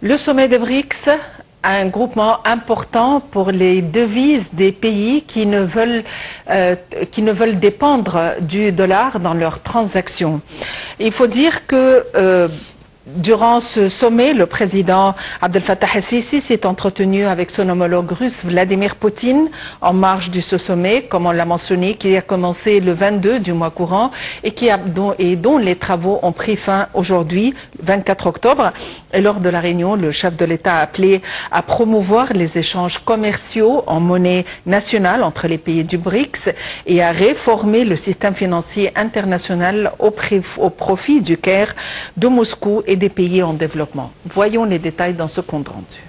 Le sommet des BRICS, un groupement important pour les devises des pays qui ne veulent dépendre du dollar dans leurs transactions. Il faut dire que durant ce sommet, le président Abdel Fattah el-Sisi s'est entretenu avec son homologue russe Vladimir Poutine en marge de ce sommet, comme on l'a mentionné, qui a commencé le 22 du mois courant et dont les travaux ont pris fin aujourd'hui, 24 octobre. Et lors de la réunion, le chef de l'État a appelé à promouvoir les échanges commerciaux en monnaie nationale entre les pays du BRICS et à réformer le système financier international au profit du Caire, de Moscou et des pays en développement. Voyons les détails dans ce compte rendu.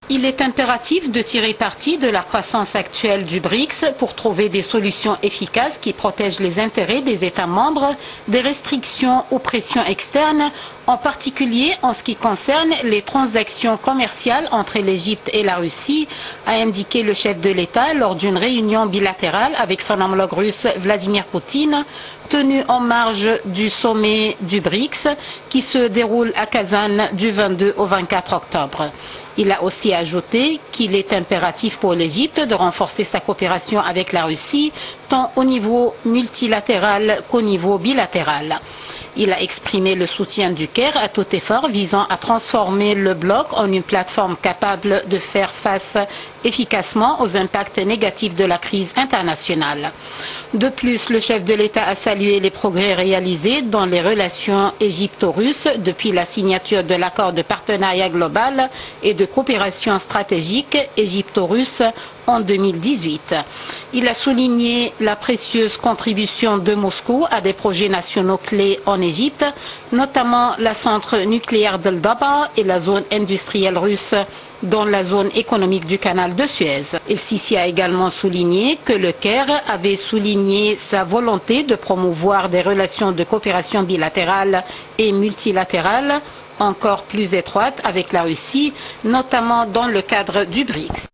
Il est impératif de tirer parti de la croissance actuelle du BRICS pour trouver des solutions efficaces qui protègent les intérêts des États membres des restrictions ou pressions externes, en particulier en ce qui concerne les transactions commerciales entre l'Égypte et la Russie, a indiqué le chef de l'État lors d'une réunion bilatérale avec son homologue russe Vladimir Poutine, tenue en marge du sommet du BRICS qui se déroule à Kazan du 22 au 24 octobre. Il a aussi ajouté qu'il est impératif pour l'Égypte de renforcer sa coopération avec la Russie, tant au niveau multilatéral qu'au niveau bilatéral. Il a exprimé le soutien du Caire à tout effort visant à transformer le bloc en une plateforme capable de faire face efficacement aux impacts négatifs de la crise internationale. De plus, le chef de l'État a salué les progrès réalisés dans les relations égypto-russes depuis la signature de l'accord de partenariat global et de coopération stratégique égypto-russe en 2018. Il a souligné la précieuse contribution de Moscou à des projets nationaux clés en Égypte, notamment la centre nucléaire d'El-Daba et la zone industrielle russe dans la zone économique du canal de Suez. El-Sisi a également souligné que le Caire avait souligné sa volonté de promouvoir des relations de coopération bilatérale et multilatérale encore plus étroites avec la Russie, notamment dans le cadre du BRICS.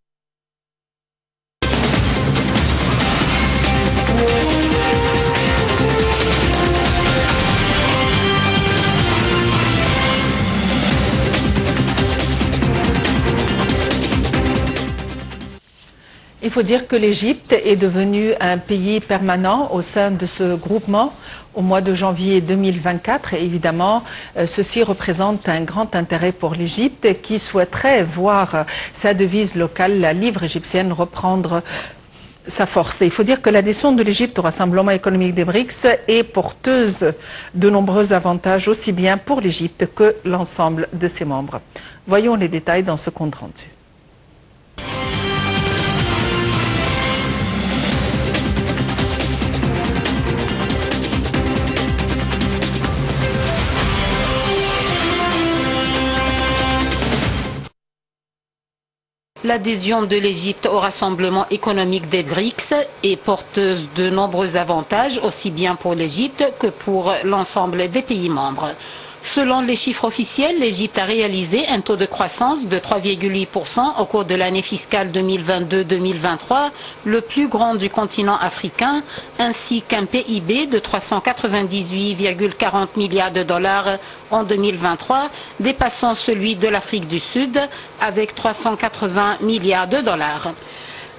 Il faut dire que l'Égypte est devenue un pays permanent au sein de ce groupement au mois de janvier 2024. Et évidemment, ceci représente un grand intérêt pour l'Égypte qui souhaiterait voir sa devise locale, la livre égyptienne, reprendre sa force. Et il faut dire que l'adhésion de l'Égypte au Rassemblement économique des BRICS est porteuse de nombreux avantages, aussi bien pour l'Égypte que l'ensemble de ses membres. Voyons les détails dans ce compte rendu. L'adhésion de l'Égypte au Rassemblement économique des BRICS est porteuse de nombreux avantages, aussi bien pour l'Égypte que pour l'ensemble des pays membres. Selon les chiffres officiels, l'Égypte a réalisé un taux de croissance de 3,8% au cours de l'année fiscale 2022-2023, le plus grand du continent africain, ainsi qu'un PIB de 398,40 milliards de dollars en 2023, dépassant celui de l'Afrique du Sud avec 380 milliards de dollars.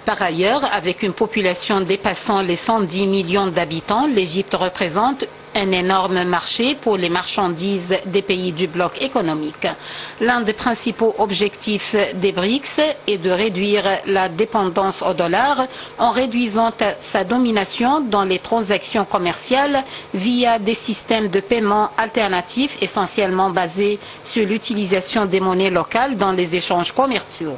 Par ailleurs, avec une population dépassant les 110 millions d'habitants, l'Égypte représente un énorme marché pour les marchandises des pays du bloc économique. L'un des principaux objectifs des BRICS est de réduire la dépendance au dollar en réduisant sa domination dans les transactions commerciales via des systèmes de paiement alternatifs essentiellement basés sur l'utilisation des monnaies locales dans les échanges commerciaux.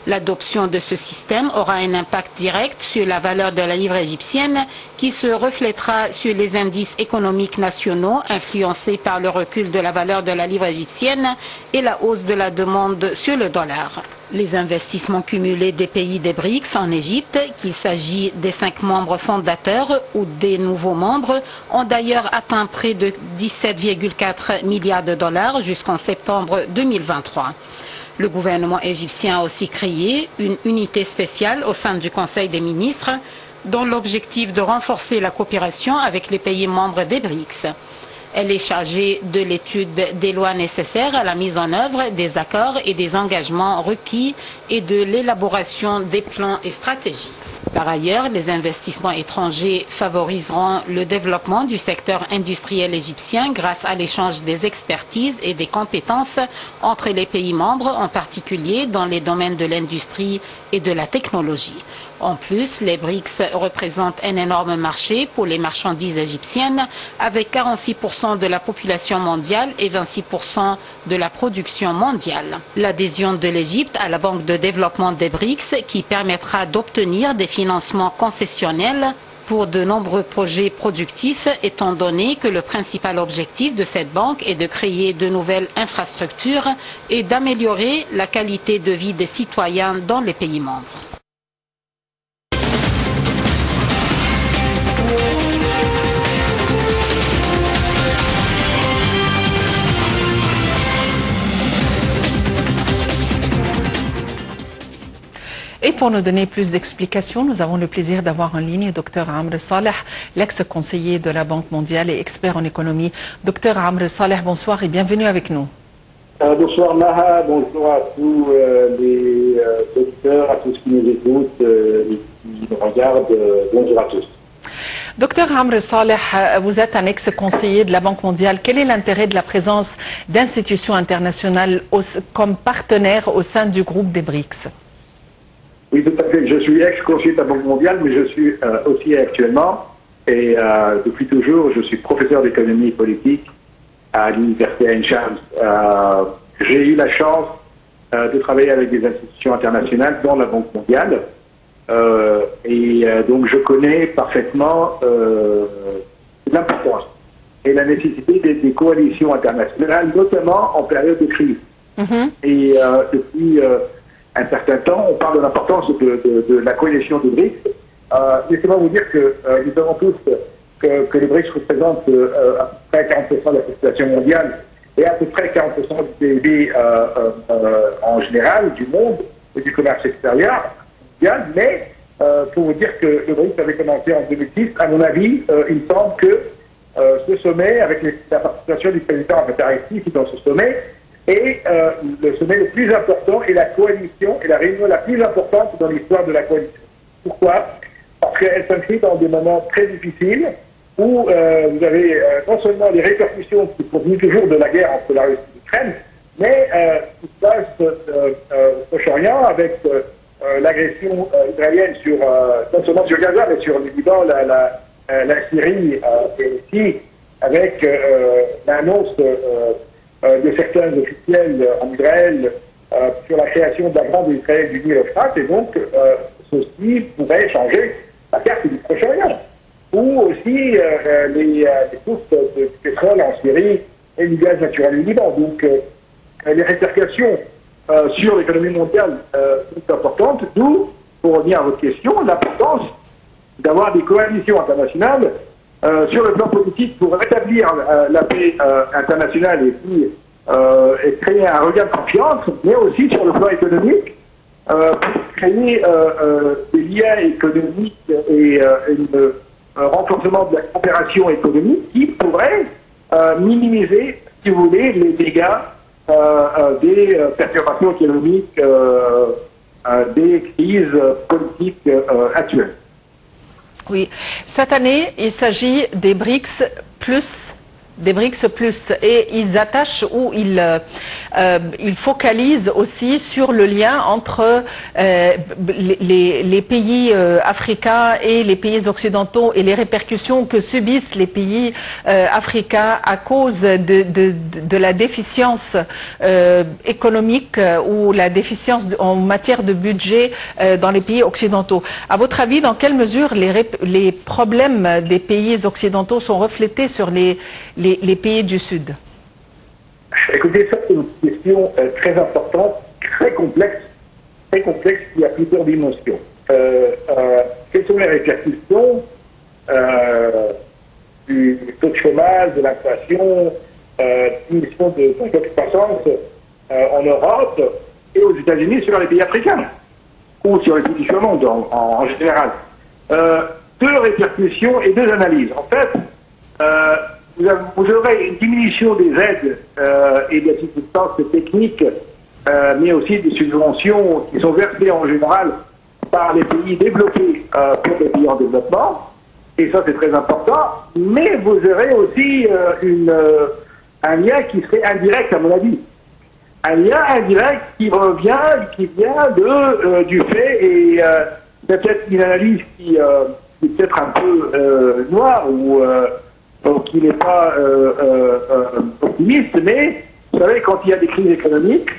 L'adoption de ce système aura un impact direct sur la valeur de la livre égyptienne qui se reflètera sur les indices économiques nationaux influencés par le recul de la valeur de la livre égyptienne et la hausse de la demande sur le dollar. Les investissements cumulés des pays des BRICS en Égypte, qu'il s'agit des 5 membres fondateurs ou des nouveaux membres, ont d'ailleurs atteint près de 17,4 milliards de dollars jusqu'en septembre 2023. Le gouvernement égyptien a aussi créé une unité spéciale au sein du Conseil des ministres dont l'objectif de renforcer la coopération avec les pays membres des BRICS. Elle est chargée de l'étude des lois nécessaires à la mise en œuvre des accords et des engagements requis et de l'élaboration des plans et stratégies. Par ailleurs, les investissements étrangers favoriseront le développement du secteur industriel égyptien grâce à l'échange des expertises et des compétences entre les pays membres, en particulier dans les domaines de l'industrie et de la technologie. En plus, les BRICS représentent un énorme marché pour les marchandises égyptiennes, avec 46% de la population mondiale et 26% de la production mondiale. L'adhésion de l'Égypte à la Banque de développement des BRICS, qui permettra d'obtenir des financements concessionnels pour de nombreux projets productifs, étant donné que le principal objectif de cette banque est de créer de nouvelles infrastructures et d'améliorer la qualité de vie des citoyens dans les pays membres. Et pour nous donner plus d'explications, nous avons le plaisir d'avoir en ligne Dr Amr Saleh, l'ex-conseiller de la Banque mondiale et expert en économie. Dr Amr Saleh, bonsoir et bienvenue avec nous. Bonsoir Maha, bonjour à tous les auditeurs, à tous qui nous écoutent et qui nous regardent. Bonjour à tous. Dr Amr Saleh, vous êtes un ex-conseiller de la Banque mondiale. Quel est l'intérêt de la présence d'institutions internationales comme partenaires au sein du groupe des BRICS? Oui, tout à fait. Je suis ex-conseiller de la Banque mondiale, mais je suis aussi actuellement, et depuis toujours, je suis professeur d'économie politique à l'université Ain Shams. J'ai eu la chance de travailler avec des institutions internationales, dont la Banque mondiale, donc je connais parfaitement l'importance et la nécessité des coalitions internationales, notamment en période de crise. Et depuis un certain temps, on parle de l'importance de la coalition des BRICS. Laissez-moi vous dire que nous savons tous que les BRICS représentent à peu près 40% de la population mondiale et à peu près 40% du PIB en général, du monde et du commerce extérieur mondial. Mais pour vous dire que le BRICS avait commencé en 2006, à mon avis, il me semble que ce sommet, avec la participation du président Abdel Fattah dans ce sommet, et le sommet le plus important est la coalition, et la réunion la plus importante dans l'histoire de la coalition. Pourquoi? Parce qu'elle s'inscrit dans des moments très difficiles où vous avez non seulement les répercussions qui proviennent toujours de la guerre entre la Russie et l'Ukraine, mais ce qui se passe au Proche-Orient avec l'agression israélienne sur, non seulement sur Gaza, mais sur le Liban, la Syrie, et aussi avec l'annonce de certains officiels en Israël sur la création de la grande Israël du Nil-Euphrate, et donc ceci pourrait changer la carte du Proche-Orient, ou aussi les sources de pétrole en Syrie et du gaz naturel du Liban. Donc les répercussions sur l'économie mondiale sont importantes, d'où, pour revenir à votre question, l'importance d'avoir des coalitions internationales sur le plan politique pour rétablir la paix internationale et puis et créer un regain de confiance, mais aussi sur le plan économique pour créer des liens économiques et un renforcement de la coopération économique qui pourrait minimiser, si vous voulez, les dégâts des perturbations économiques, des crises politiques actuelles. Oui, cette année, il s'agit des BRICS plus, et ils attachent ou ils focalisent aussi sur le lien entre les pays africains et les pays occidentaux et les répercussions que subissent les pays africains à cause de la déficience économique ou la déficience en matière de budget dans les pays occidentaux. À votre avis, dans quelle mesure les problèmes des pays occidentaux sont reflétés sur les pays du Sud? Écoutez, ça c'est une question très importante, très complexe, très complexe qui a plusieurs dimensions. Quelles sont les répercussions du taux de chômage, de l'inflation, diminution de croissance en Europe et aux États-Unis sur les pays africains ou sur les pays du monde en général. Deux répercussions et deux analyses. En fait, vous aurez une diminution des aides et des assistances techniques, mais aussi des subventions qui sont versées en général par les pays développés pour les pays en développement. Et ça, c'est très important. Mais vous aurez aussi un lien qui serait indirect, à mon avis. Un lien indirect qui vient du fait, et c'est peut-être une analyse qui est peut-être un peu noire ou qui n'est pas optimiste, mais vous savez, quand il y a des crises économiques,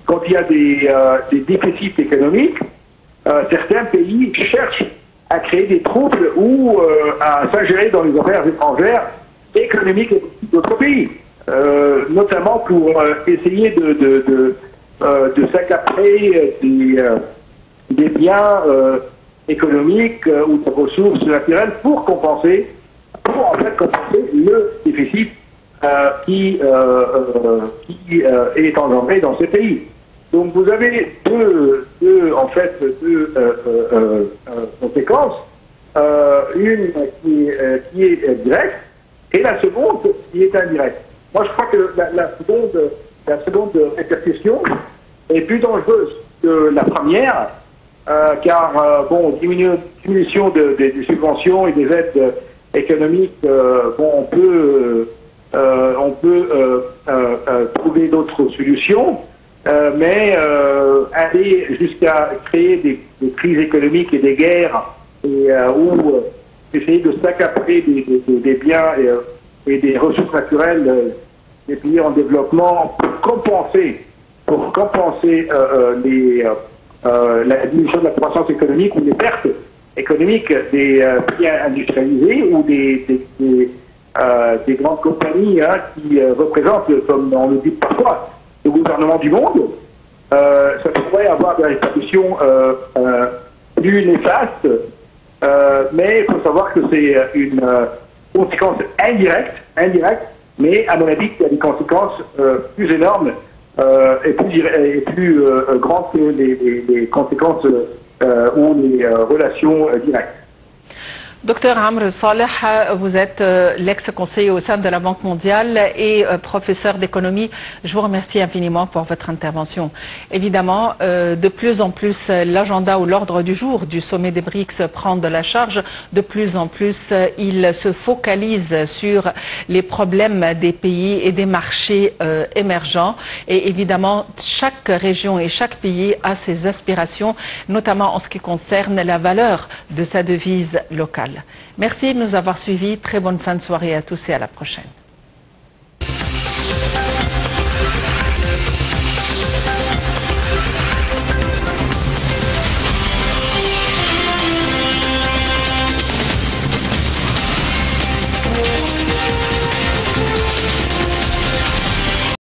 quand il y a des déficits économiques, certains pays cherchent à créer des troubles ou à s'ingérer dans les affaires étrangères, économiques et d'autres pays, notamment pour essayer de s'accaparer des biens économiques ou de ressources naturelles pour compenser le déficit qui est engendré dans ces pays. Donc vous avez deux conséquences, une qui est directe et la seconde qui est indirecte. Moi je crois que la seconde répercussion est plus dangereuse que la première, car diminution des subventions et des aides économiques, on peut trouver d'autres solutions. Mais aller jusqu'à créer des crises économiques et des guerres ou essayer de s'accaparer des biens et des ressources naturelles des pays en développement pour compenser la diminution de la croissance économique ou les pertes économiques des pays industrialisés ou des grandes compagnies qui représentent, comme on le dit parfois, le gouvernement du monde, ça pourrait avoir des répercussions plus néfastes, mais il faut savoir que c'est une conséquence indirecte, mais à mon avis, il y a des conséquences plus énormes et plus grandes que les conséquences ou les relations directes. Docteur Amr Saleh, vous êtes l'ex-conseiller au sein de la Banque mondiale et professeur d'économie. Je vous remercie infiniment pour votre intervention. Évidemment, de plus en plus, l'agenda ou l'ordre du jour du sommet des BRICS prend de la charge. De plus en plus, il se focalise sur les problèmes des pays et des marchés émergents. Et évidemment, chaque région et chaque pays a ses aspirations, notamment en ce qui concerne la valeur de sa devise locale. Merci de nous avoir suivis. Très bonne fin de soirée à tous et à la prochaine.